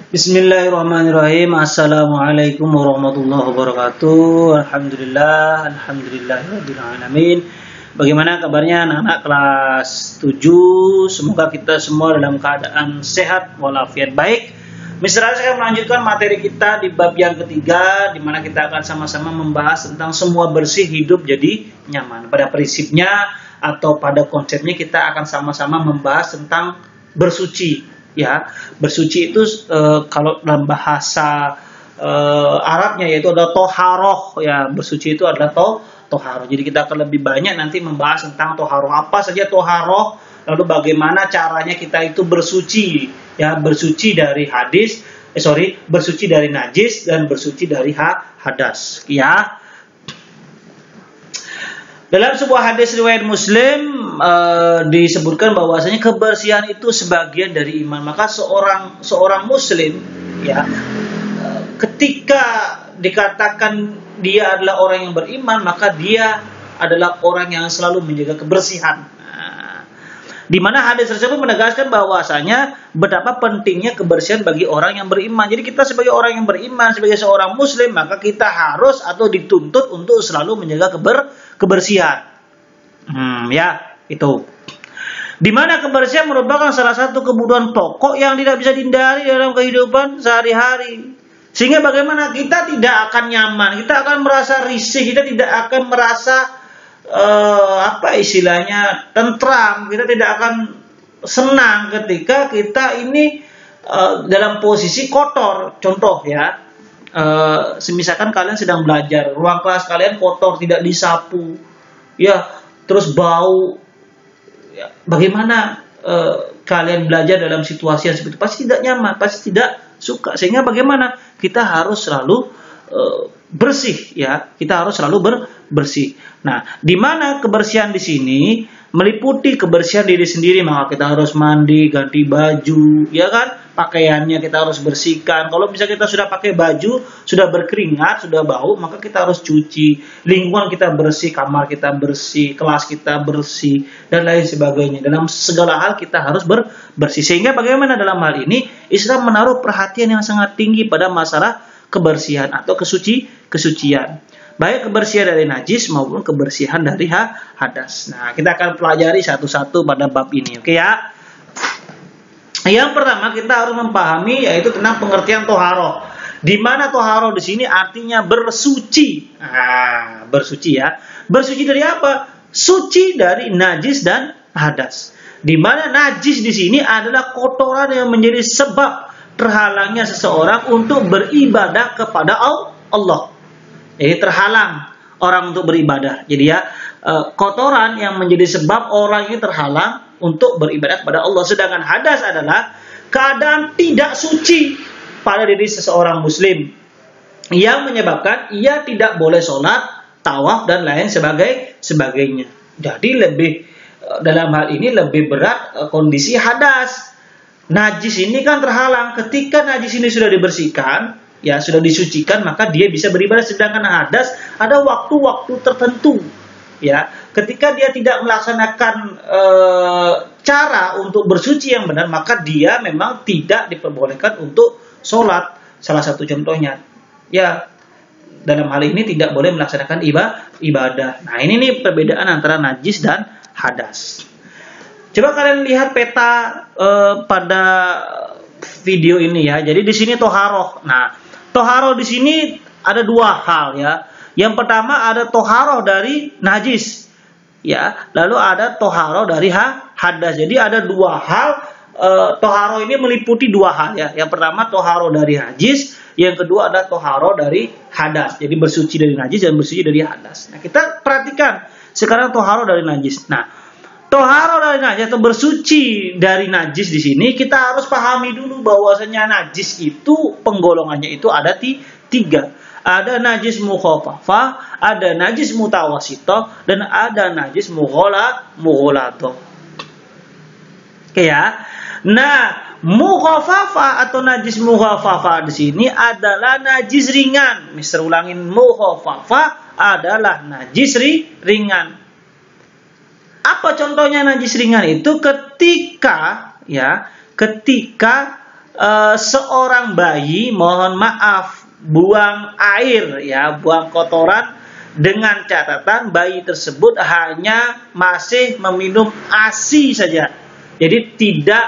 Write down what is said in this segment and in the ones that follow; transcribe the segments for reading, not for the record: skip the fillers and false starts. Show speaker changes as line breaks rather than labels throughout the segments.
Bismillahirrahmanirrahim. Assalamualaikum warahmatullahi wabarakatuh. Alhamdulillahirabbil alamin. Bagaimana kabarnya anak-anak kelas 7? Semoga kita semua dalam keadaan sehat walafiat baik. Misalnya saya akan melanjutkan materi kita di bab yang ketiga, di mana kita akan sama-sama membahas tentang semua bersih hidup jadi nyaman. Pada prinsipnya atau pada konsepnya kita akan sama-sama membahas tentang bersuci. Ya, bersuci itu kalau dalam bahasa Arabnya yaitu adalah toharoh. Ya, bersuci itu adalah toharoh. Jadi kita akan lebih banyak nanti membahas tentang toharoh. Apa saja toharoh, lalu bagaimana caranya kita itu bersuci. Ya, bersuci dari bersuci dari najis dan bersuci dari hadas. Ya. Dalam sebuah hadis riwayat Muslim disebutkan bahwasanya kebersihan itu sebagian dari iman. Maka seorang Muslim, ya, ketika dikatakan dia adalah orang yang beriman, maka dia adalah orang yang selalu menjaga kebersihan. Di mana hadis tersebut menegaskan bahwasanya betapa pentingnya kebersihan bagi orang yang beriman. Jadi kita sebagai orang yang beriman, sebagai seorang Muslim, maka kita harus atau dituntut untuk selalu menjaga kebersihan. Ya, itu. Di mana kebersihan merupakan salah satu kebutuhan pokok yang tidak bisa dihindari dalam kehidupan sehari-hari. Sehingga bagaimana kita tidak akan nyaman, kita akan merasa risih, kita tidak akan merasa tentram, kita tidak akan senang ketika kita ini dalam posisi kotor. Contoh ya, semisalkan kalian sedang belajar, ruang kelas kalian kotor, tidak disapu, ya, terus bau, ya, bagaimana kalian belajar dalam situasi yang seperti itu? Pasti tidak nyaman, pasti tidak suka. Sehingga bagaimana kita harus selalu bersih, ya, kita harus selalu bersih. Nah, di mana kebersihan di sini meliputi kebersihan diri sendiri, maka kita harus mandi, ganti baju, ya kan? Pakaiannya kita harus bersihkan. Kalau bisa kita sudah pakai baju, sudah berkeringat, sudah bau, maka kita harus cuci. Lingkungan kita bersih, kamar kita bersih, kelas kita bersih, dan lain sebagainya. Dalam segala hal kita harus bersih. Sehingga bagaimana dalam hal ini Islam menaruh perhatian yang sangat tinggi pada masalah kebersihan atau kesucian. Baik kebersihan dari najis maupun kebersihan dari hadas. Nah, kita akan pelajari satu-satu pada bab ini, oke ya? Yang pertama kita harus memahami yaitu tentang pengertian toharoh. Di mana toharoh di sini artinya bersuci. Nah, bersuci ya. Bersuci dari apa? Suci dari najis dan hadas. Di mana najis di sini adalah kotoran yang menjadi sebab terhalangnya seseorang untuk beribadah kepada Allah. Jadi terhalang orang untuk beribadah. Jadi ya, kotoran yang menjadi sebab orang ini terhalang untuk beribadah kepada Allah. Sedangkan hadas adalah keadaan tidak suci pada diri seseorang Muslim yang menyebabkan ia tidak boleh sholat, tawaf, dan lain sebagainya. Jadi dalam hal ini lebih berat kondisi hadas. Najis ini kan terhalang. Ketika najis ini sudah dibersihkan, ya, sudah disucikan, maka dia bisa beribadah. Sedangkan hadas ada waktu-waktu tertentu, ya, ketika dia tidak melaksanakan cara untuk bersuci yang benar, maka dia memang tidak diperbolehkan untuk sholat. Salah satu contohnya, ya, dalam hal ini tidak boleh melaksanakan ibadah. Nah, ini nih perbedaan antara najis dan hadas. Coba kalian lihat peta pada video ini ya. Jadi di sini toharoh. Nah, toharoh di sini ada dua hal ya. Yang pertama ada toharoh dari najis, ya. Lalu ada toharoh dari hadas. Jadi ada dua hal. Toharoh ini meliputi dua hal ya. Yang pertama toharoh dari najis, yang kedua adalah toharoh dari hadas. Jadi bersuci dari najis dan bersuci dari hadas. Nah, kita perhatikan sekarang toharoh dari najis. Nah, toharoh dari najis atau bersuci dari najis di sini kita harus pahami dulu bahwasanya najis itu penggolongannya itu ada tiga. Ada najis mukhafafah, ada najis mutawasithah, dan ada najis mughalladhah. Oke ya. Nah, mukhafafah atau najis mukhafafah di sini adalah najis ringan. Mister ulangin, mukhafafah adalah najis ringan. Apa contohnya najis ringan itu? Ketika seorang bayi, mohon maaf, buang air ya, buang kotoran, dengan catatan bayi tersebut hanya masih meminum ASI saja. Jadi tidak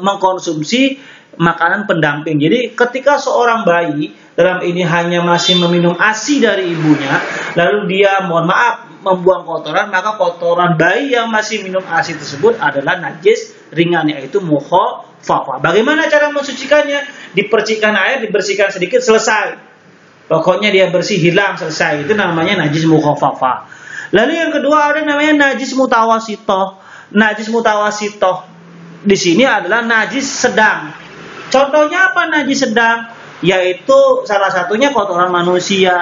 mengkonsumsi makanan pendamping. Jadi ketika seorang bayi dalam ini hanya masih meminum ASI dari ibunya, lalu dia mohon maaf membuang kotoran, maka kotoran bayi yang masih minum ASI tersebut adalah najis ringan, yaitu mukhaffafah. Bagaimana cara mensucikannya? Dipercikan air, dibersihkan sedikit, selesai. Pokoknya dia bersih, hilang, selesai. Itu namanya najis mukhaffafah. Lalu yang kedua ada namanya najis mutawasitoh. Najis mutawasitoh di sini adalah najis sedang. Contohnya apa najis sedang? Yaitu salah satunya kotoran manusia.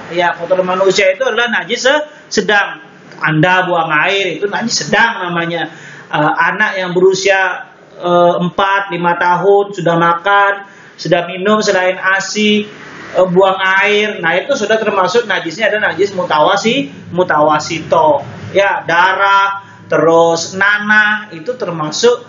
Ya, kotoran manusia itu adalah najis sedang. Anda buang air, itu najis sedang namanya. Anak yang berusia 4-5 tahun sudah makan, sudah minum selain ASI, buang air, nah itu sudah termasuk najisnya ada najis mutawasito. Ya, darah, terus nanah itu termasuk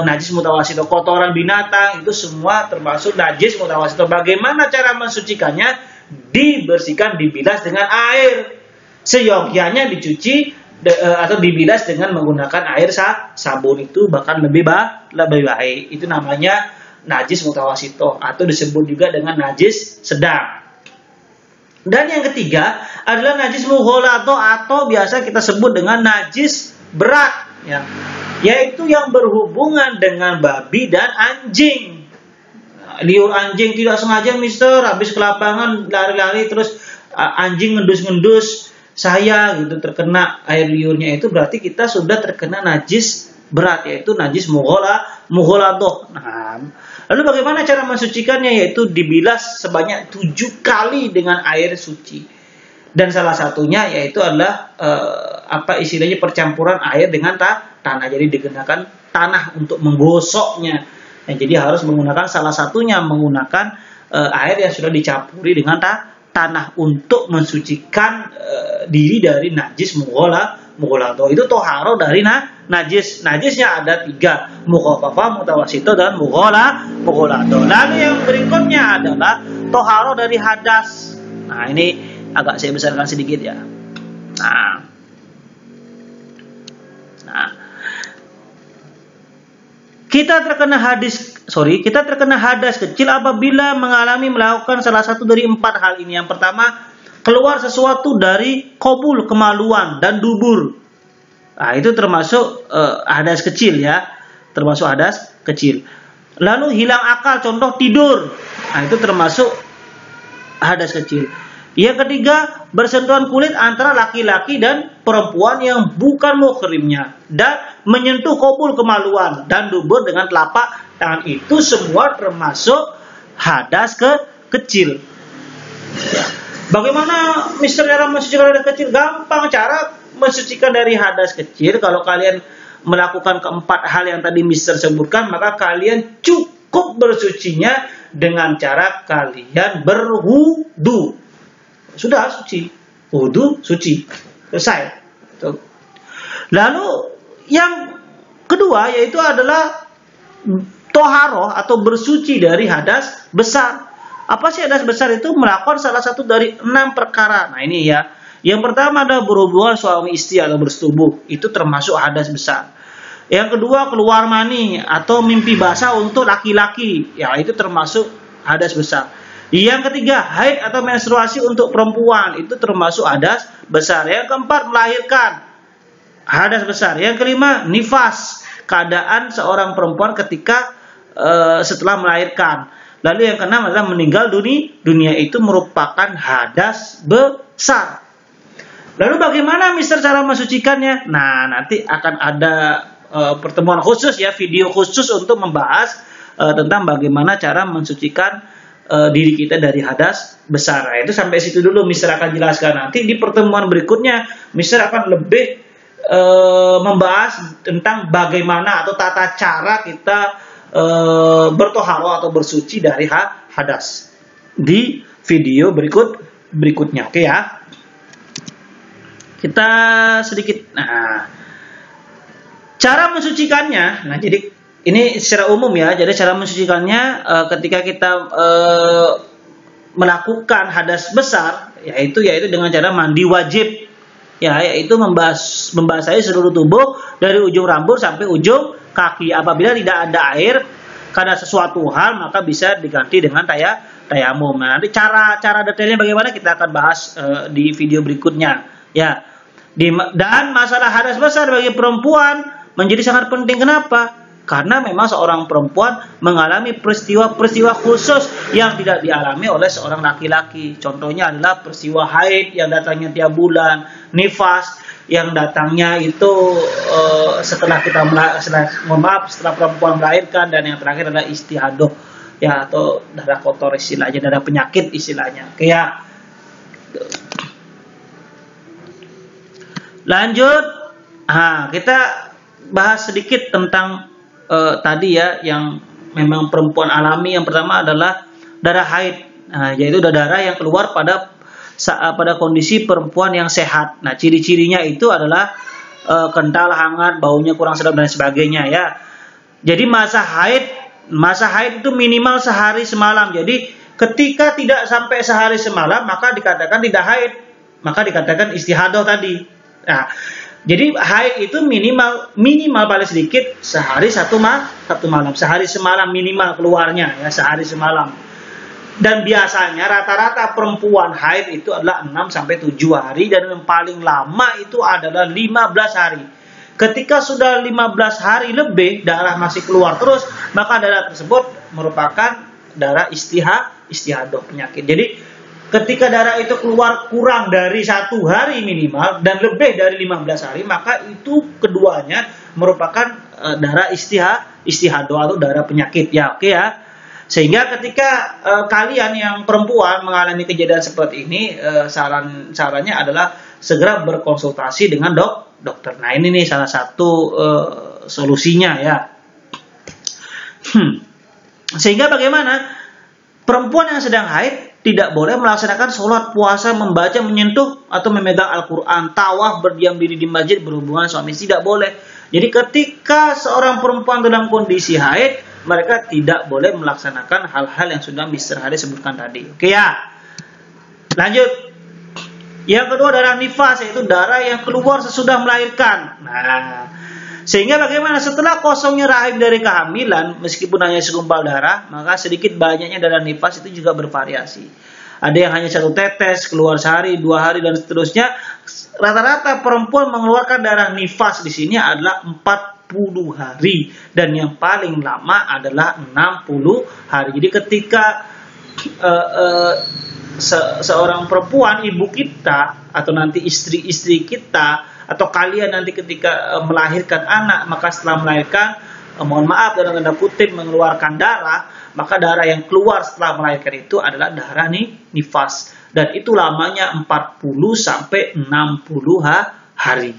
najis mutawasito. Kotoran binatang itu semua termasuk najis mutawasito. Bagaimana cara mensucikannya? Dibersihkan, dibilas dengan air. Seyogyanya dicuci atau dibilas dengan menggunakan air sabun, itu bahkan lebih baik. Itu namanya najis mutawasito atau disebut juga dengan najis sedang. Dan yang ketiga adalah najis mughalato atau biasa kita sebut dengan najis berat, ya, yaitu yang berhubungan dengan babi dan anjing. Liur anjing tidak sengaja, mister, habis ke lapangan lari-lari terus anjing ngendus-ngendus saya gitu, terkena air liurnya, itu berarti kita sudah terkena najis berat, yaitu najis mughalato. Nah, lalu bagaimana cara mensucikannya? Yaitu dibilas sebanyak 7 kali dengan air suci. Dan salah satunya yaitu adalah istilahnya percampuran air dengan tanah. Jadi digunakan tanah untuk menggosoknya. Nah, jadi harus menggunakan salah satunya menggunakan air yang sudah dicampuri dengan tanah untuk mensucikan diri dari najis mughalato. Itu toharo dari najis. Najisnya ada 3, mukhaffafah, mutawasito, dan mughalato. Lalu yang berikutnya adalah toharo dari hadas. Nah, ini agak saya besarkan sedikit ya. Nah, kita terkena hadas kecil apabila melakukan salah satu dari 4 hal ini. Yang pertama, keluar sesuatu dari kobul, kemaluan, dan dubur. Nah, itu termasuk hadas kecil ya, termasuk hadas kecil. Lalu hilang akal, contoh tidur. Nah, itu termasuk hadas kecil. Yang ketiga, bersentuhan kulit antara laki-laki dan perempuan yang bukan muhrimnya, dan menyentuh kobul, kemaluan, dan dubur dengan telapak tangan. Itu semua termasuk hadas kecil. Bagaimana mister cara mensucikan hadas kecil? Gampang cara mensucikan dari hadas kecil. Kalau kalian melakukan keempat hal yang tadi mister sebutkan, maka kalian cukup bersucinya dengan cara kalian berwudu. Sudah suci, wudu suci, selesai. Lalu yang kedua yaitu adalah toharoh atau bersuci dari hadas besar. Apa sih hadas besar itu? Melakukan salah satu dari 6 perkara. Nah, ini ya. Yang pertama adalah berhubungan suami istri atau bersetubuh. Itu termasuk hadas besar. Yang kedua, keluar mani atau mimpi basah untuk laki-laki. Ya, itu termasuk hadas besar. Yang ketiga, haid atau menstruasi untuk perempuan. Itu termasuk hadas besar. Yang keempat, melahirkan. Hadas besar. Yang kelima, nifas. Keadaan seorang perempuan ketika setelah melahirkan. Lalu yang keenam adalah meninggal dunia. Itu merupakan hadas besar. Lalu bagaimana mister cara mensucikannya? Nah, nanti akan ada pertemuan khusus ya, video khusus untuk membahas tentang bagaimana cara mensucikan diri kita dari hadas besar. Nah, itu sampai situ dulu mister akan jelaskan. Nanti di pertemuan berikutnya mister akan lebih membahas tentang bagaimana atau tata cara kita bertoharo atau bersuci dari hadas di video berikutnya. Oke ya. Kita sedikit. Nah, cara mensucikannya. Nah, jadi ini secara umum ya. Jadi cara mensucikannya ketika kita melakukan hadas besar, yaitu dengan cara mandi wajib, ya, yaitu membasahi seluruh tubuh dari ujung rambut sampai ujung kaki. Apabila tidak ada air karena sesuatu hal, maka bisa diganti dengan tayamum. Nah, nanti cara detailnya bagaimana kita akan bahas di video berikutnya, ya. Dan masalah hadas besar bagi perempuan menjadi sangat penting. Kenapa? Karena memang seorang perempuan mengalami peristiwa-peristiwa khusus yang tidak dialami oleh seorang laki-laki. Contohnya adalah peristiwa haid yang datangnya tiap bulan, nifas yang datangnya itu setelah perempuan melahirkan, dan yang terakhir adalah istihadah, ya, atau darah kotor istilahnya, darah penyakit istilahnya. Oke, ya. Lanjut, kita bahas sedikit tentang tadi ya, yang memang perempuan alami. Yang pertama adalah darah haid, yaitu darah yang keluar pada kondisi perempuan yang sehat. Nah, ciri-cirinya itu adalah kental, hangat, baunya kurang sedap dan sebagainya, ya. Jadi masa haid itu minimal sehari semalam. Jadi ketika tidak sampai sehari semalam, maka dikatakan tidak haid, maka dikatakan istihadah tadi. Nah, jadi haid itu minimal paling sedikit sehari satu malam, sehari semalam minimal keluarnya, ya, sehari semalam. Dan biasanya rata-rata perempuan haid itu adalah 6 sampai 7 hari, dan yang paling lama itu adalah 15 hari. Ketika sudah 15 hari lebih darah masih keluar terus, maka darah tersebut merupakan darah istihadah penyakit. Jadi ketika darah itu keluar kurang dari 1 hari minimal dan lebih dari 15 hari, maka itu keduanya merupakan darah istihadah atau darah penyakit, ya. Oke, ya. Sehingga ketika kalian yang perempuan mengalami kejadian seperti ini, sarannya adalah segera berkonsultasi dengan dokter. Nah, ini nih salah satu solusinya, ya. Sehingga bagaimana? Perempuan yang sedang haid tidak boleh melaksanakan sholat, puasa, membaca, menyentuh, atau memegang Al-Quran, tawaf, berdiam diri di masjid, berhubungan suami, tidak boleh. Jadi ketika seorang perempuan dalam kondisi haid, mereka tidak boleh melaksanakan hal-hal yang sudah Mr. Hari sebutkan tadi. Oke, ya. Lanjut. Yang kedua, darah nifas, yaitu darah yang keluar sesudah melahirkan. Nah, sehingga bagaimana? Setelah kosongnya rahim dari kehamilan, meskipun hanya segumpal darah, maka sedikit banyaknya darah nifas itu juga bervariasi. Ada yang hanya 1 tetes, keluar sehari, 2 hari, dan seterusnya. Rata-rata perempuan mengeluarkan darah nifas di sini adalah 40 hari, dan yang paling lama adalah 60 hari. Jadi ketika seorang perempuan, ibu kita, atau nanti istri-istri kita, atau kalian nanti ketika melahirkan anak, maka setelah melahirkan, mohon maaf dalam tanda kutip, mengeluarkan darah, maka darah yang keluar setelah melahirkan itu adalah darah nifas, dan itu lamanya 40 sampai 60 hari.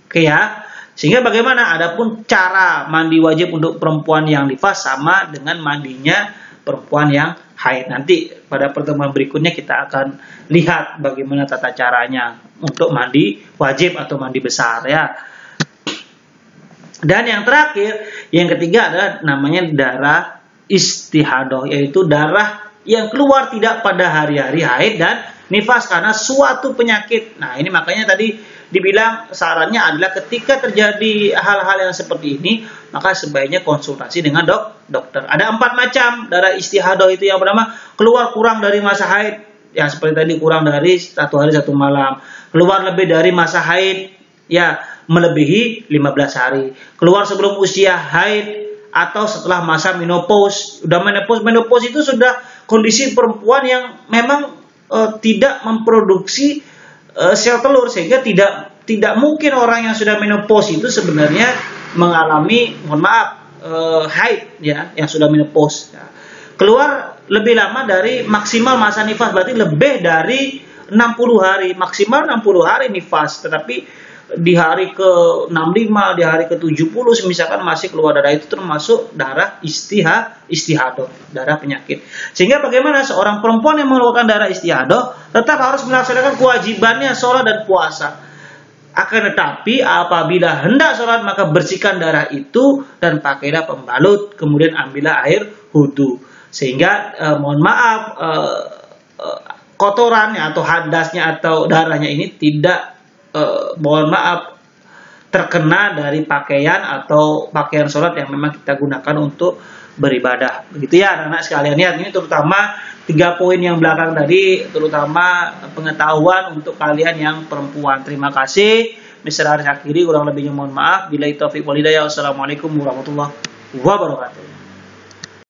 Oke, ya. Sehingga bagaimana? Adapun cara mandi wajib untuk perempuan yang nifas sama dengan mandinya perempuan yang haid. Nanti pada pertemuan berikutnya kita akan lihat bagaimana tata caranya untuk mandi wajib atau mandi besar, ya. Dan yang terakhir, yang ketiga adalah namanya darah istihadah, yaitu darah yang keluar tidak pada hari-hari haid dan nifas karena suatu penyakit. Nah, ini makanya tadi dibilang sarannya adalah ketika terjadi hal-hal yang seperti ini, maka sebaiknya konsultasi dengan dokter. Ada 4 macam darah istihadah itu. Yang pertama, keluar kurang dari masa haid, ya seperti tadi, kurang dari 1 hari 1 malam. Keluar lebih dari masa haid, ya melebihi 15 hari. Keluar sebelum usia haid atau setelah masa menopause. Udah menopause itu sudah kondisi perempuan yang memang tidak memproduksi sel telur, sehingga tidak mungkin orang yang sudah menopause itu sebenarnya mengalami, mohon maaf, haid, ya, yang sudah menopause. Ya. Keluar lebih lama dari maksimal masa nifas, berarti lebih dari 60 hari, maksimal 60 hari nifas, tetapi di hari ke-65, di hari ke-70 misalkan masih keluar darah, itu termasuk darah istihadah, darah penyakit. Sehingga bagaimana seorang perempuan yang mengeluarkan darah istihadah tetap harus melaksanakan kewajibannya sholat dan puasa. Akan tetapi apabila hendak sholat maka bersihkan darah itu dan pakailah pembalut, kemudian ambillah air wudu. Sehingga mohon maaf kotorannya atau hadasnya atau darahnya ini tidak mohon maaf terkena dari pakaian atau pakaian sholat yang memang kita gunakan untuk beribadah. Begitu ya anak-anak sekalian ya. Ini terutama 3 poin yang belakang tadi, terutama pengetahuan untuk kalian yang perempuan. Terima kasih. Mr. Haris akhiri, kurang lebihnya mohon maaf. Billahi taufiq wal hidayah. Wassalamualaikum warahmatullahi wabarakatuh.